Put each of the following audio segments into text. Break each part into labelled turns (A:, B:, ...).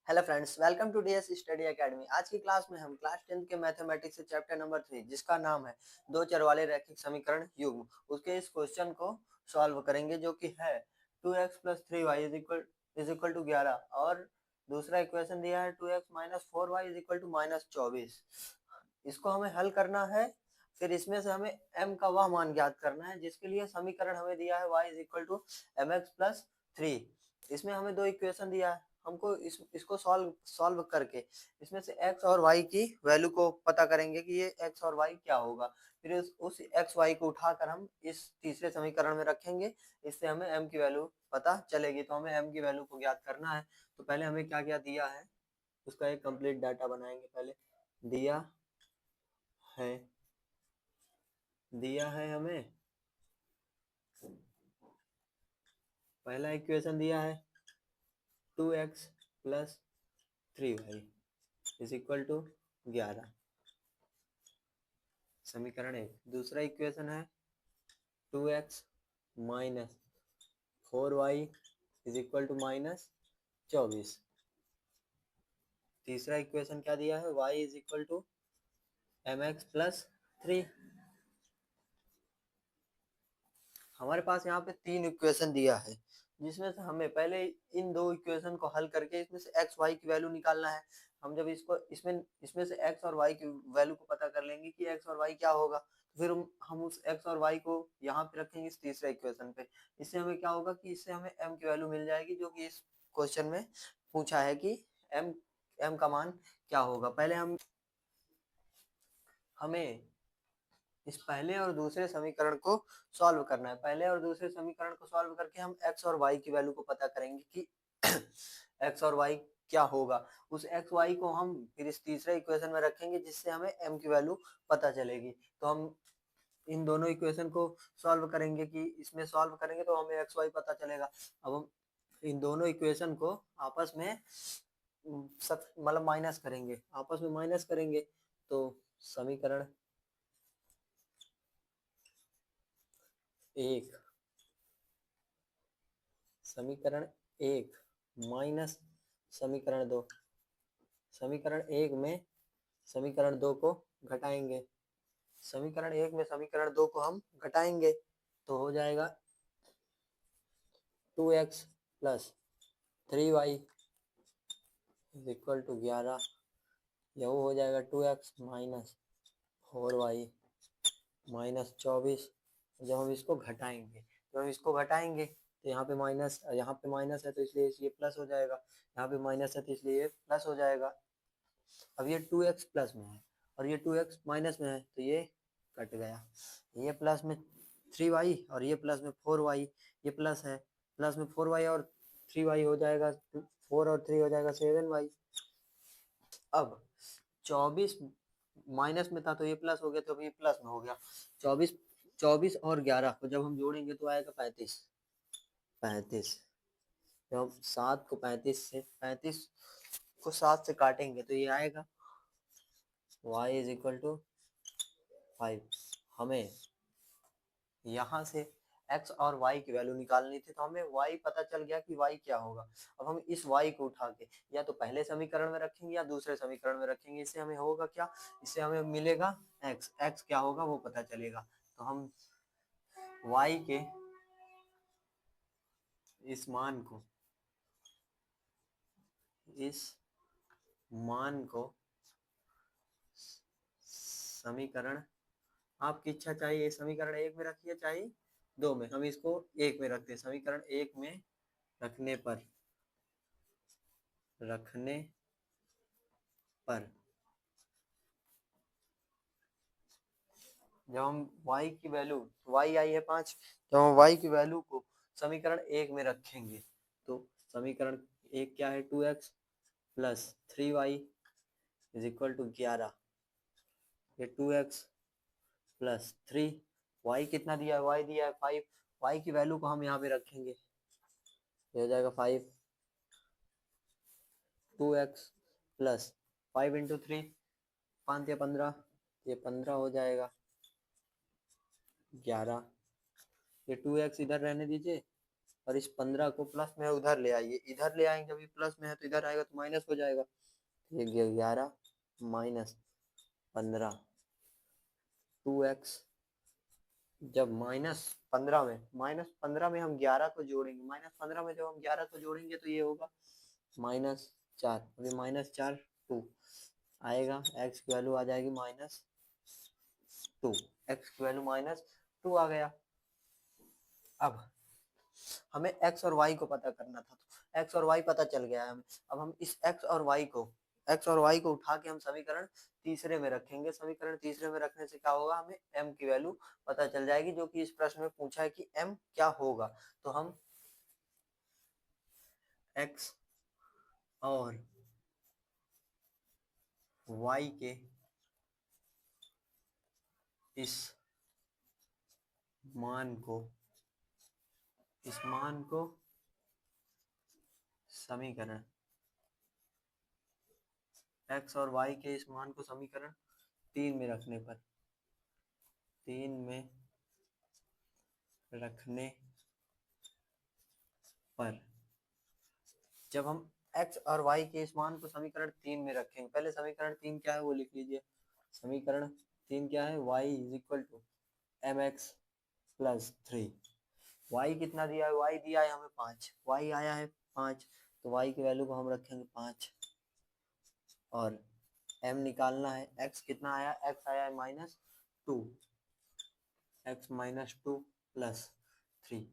A: Hello friends, welcome to DS study academy. आज की class में हम क्लास 10 के मैथमेटिक्स से चैप्टर नंबर 3 जिसका नाम है दो चर वाले रैखिक समीकरण युग्म, उसके इस क्वेश्चन को सॉल्व करेंगे जो कि है 2x plus 3y is equal to 11 और दूसरा इक्वेशन दिया है 2x minus 4y is equal to minus 24। इसको हमें हल करना है। फिर इसमें से हमें m का वह मान ज्ञात करना है जिसके लिए समीकरण हमें दिया है y is equal to M X plus 3। इसमें हमें दो इक्वेशन दिया है, हमको इसको सॉल्व करके इसमें से x और y की वैल्यू को पता करेंगे कि ये x और y क्या होगा। फिर उस x y को उठाकर हम इस तीसरे समीकरण में रखेंगे, इससे हमें m की वैल्यू पता चलेगी। तो हमें m की वैल्यू को ज्ञात करना है। तो पहले हमें क्या क्या दिया है उसका एक कंप्लीट डाटा बनाएंगे। पहले है दिया है हमें पहला इक्वेशन दिया है 2x plus 3y is equal to 11, समीकरण 1। दूसरा इक्वेशन है 2x minus 4y is equal to minus 24। तीसरा इक्वेशन क्या दिया है y is equal to M X plus 3। हमारे पास यहाँ पे तीन इक्वेशन दिया है जिसमें से हमें पहले इन दो इक्वेशन को हल करके इसमें से एक्स वाई की वैल्यू निकालना है। हम जब इसको इसमें इसमें से एक्स और वाई की वैल्यू को पता कर लेंगे कि एक्स और वाई क्या होगा, तो फिर हम उस एक्स और वाई को यहाँ पे रखेंगे इस तीसरे इक्वेशन पे। इससे हमें क्या होगा कि इससे हमें एम की वैल्यू मिल जाएगी जो कि इस क्वेश्चन में पूछा है कि एम एम का मान क्या होगा। पहले हमें इस पहले और दूसरे समीकरण को सॉल्व करना है। पहले और दूसरे समीकरण को सॉल्व करके हम x और y की वैल्यू को पता करेंगे कि x और y क्या होगा। उस x y को हम फिर इस तीसरे इक्वेशन में रखेंगे जिससे हमें m की वैल्यू पता चलेगी। तो हम इन दोनों इक्वेशन को सॉल्व करेंगे कि इसमें सॉल्व करेंगे तो हमें एक्स वाई पता चलेगा। अब हम इन दोनों इक्वेशन को आपस में मतलब माइनस करेंगे, आपस में माइनस करेंगे। तो समीकरण 1 समीकरण 1 माइनस समीकरण 2, समीकरण 1 में समीकरण 2 को घटाएंगे। समीकरण 1 में समीकरण 2 को हम घटाएंगे तो हो जाएगा 2x plus 3y is equal to 11। यह हो जाएगा 2x माइनस 4y माइनस 24। जब हम इसको घटाएंगे तो हम इसको घटाएंगे तो यहाँ पे माइनस है तो इसलिए ये प्लस हो जाएगा, यहाँ पे माइनस है तो इसलिए ये प्लस हो जाएगा। अब ये 2x प्लस में है और ये 2x माइनस में है तो ये कट गया। ये प्लस में 3y और ये प्लस में 4y, ये प्लस है, प्लस में 4y और 3y हो जाएगा 4 और 3 हो जाएगा 7y। अब 24 माइनस में था तो ये प्लस हो गया तो अब ये प्लस में हो गया। 24 24 और 11 को जब हम जोड़ेंगे तो आएगा 35। जब हम 7 को 35 को 7 से काटेंगे तो ये आएगा y इज इक्वल टू 5। हमें यहाँ से x और y की वैल्यू निकालनी थी तो हमें y पता चल गया कि y क्या होगा। अब हम इस y को उठा के या तो पहले समीकरण में रखेंगे या दूसरे समीकरण में रखेंगे। इससे हमें होगा क्या, इससे हमें मिलेगा x क्या होगा वो पता चलेगा। तो हम y के इस मान को समीकरण, आपकी इच्छा चाहिए समीकरण 1 में रखिए चाहे 2 में, हम इसको 1 में रखते हैं। समीकरण 1 में रखने पर जब हम y की वैल्यू, y आई है 5, जब हम y की वैल्यू को समीकरण 1 में रखेंगे तो समीकरण 1 क्या है 2x plus 3y is equal to 11। ये 2x प्लस 3, y कितना दिया है, y दिया है 5, y की वैल्यू को हम यहाँ पे रखेंगे, ये हो जाएगा 5। 2x प्लस 5 इंटू 3 5 या 15, ये 15 हो जाएगा 11। ये 2x इधर रहने दीजिए और इस 15 को प्लस में उधर ले आइए, इधर ले आएंगे, जब ये प्लस में है तो इधर आएगा तो माइनस हो जाएगा। ये 11 माइनस 15 2x, जब माइनस 15 में हम 11 को जोड़ेंगे, -15 में जब हम 11 को जोड़ेंगे तो ये होगा -4, अभी -4 2 आएगा, x की वैल्यू आ जाएगी -2, x की वैल्यू -2 आ गया। अब हमें x और y को पता करना था, तो x और y पता चल गया है हमें। अब हम इस x और y को उठा के हम समीकरण तीसरे में रखेंगे। समीकरण तीसरे में रखने से क्या होगा, हमें m की वैल्यू पता चल जाएगी, जो कि इस प्रश्न में पूछा है कि m क्या होगा। तो हम x और y के इस मान को समीकरण x और y के इस मान को समीकरण 3 में रखने पर जब हम x और y के इस मान को समीकरण 3 में रखेंगे, पहले समीकरण 3 क्या है वो लिख लीजिए। समीकरण 3 क्या है, y is equal to mx plus 3। y कितना दिया है, y दिया है हमें 5, y आया है 5, तो y की वैल्यू को हम रखेंगे 5 और m निकालना है। x कितना आया, x आया है -2, x -2 प्लस 3।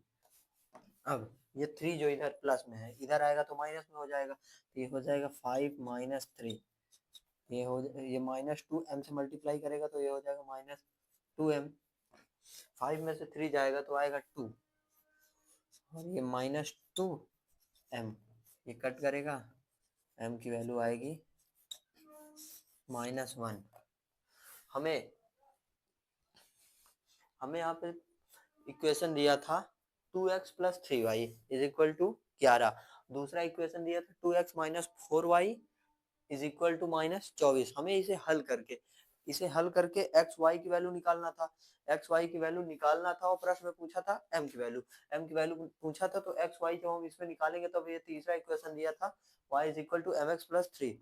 A: अब ये 3 जो इधर प्लस में है इधर आएगा तो माइनस में हो जाएगा, तो ये हो जाएगा 5 - 3, ये -2 m से मल्टीप्लाई करेगा तो ये हो जाएगा -2m, 5 में से 3 जाएगा तो आएगा 2, और ये -2m, ये कट करेगा, m की वैल्यू आएगी -1। हमें यहाँ पे इक्वेशन दिया था 2x plus 3y is equal to 11, दूसरा इक्वेशन दिया था 2x minus 4y is equal to -24। हमें इसे हल करके एक्स वाई की वैल्यू निकालना था, और प्रश्न में पूछा था m की वैल्यू पूछा था, तो एक्स वाई जब हम इसमें निकालेंगे तब ये तीसरा इक्वेशन दिया था y is equal to mx plus 3,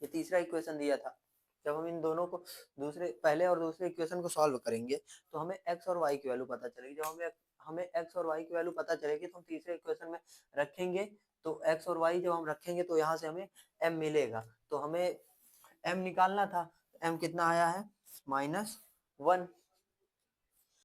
A: ये तीसरा इक्वेशन दिया था। जब हम इन दोनों को पहले और दूसरे इक्वेशन को सॉल्व करेंगे तो हमें x और y की वैल्यू पता चलेगी। जब हमें x और y की वैल्यू पता चलेगी तो हम तीसरे इक्वेशन में रखेंगे, तो x और y जब हम रखेंगे तो यहाँ से हमें m मिलेगा, तो हमें m निकालना था। m कितना आया है -1,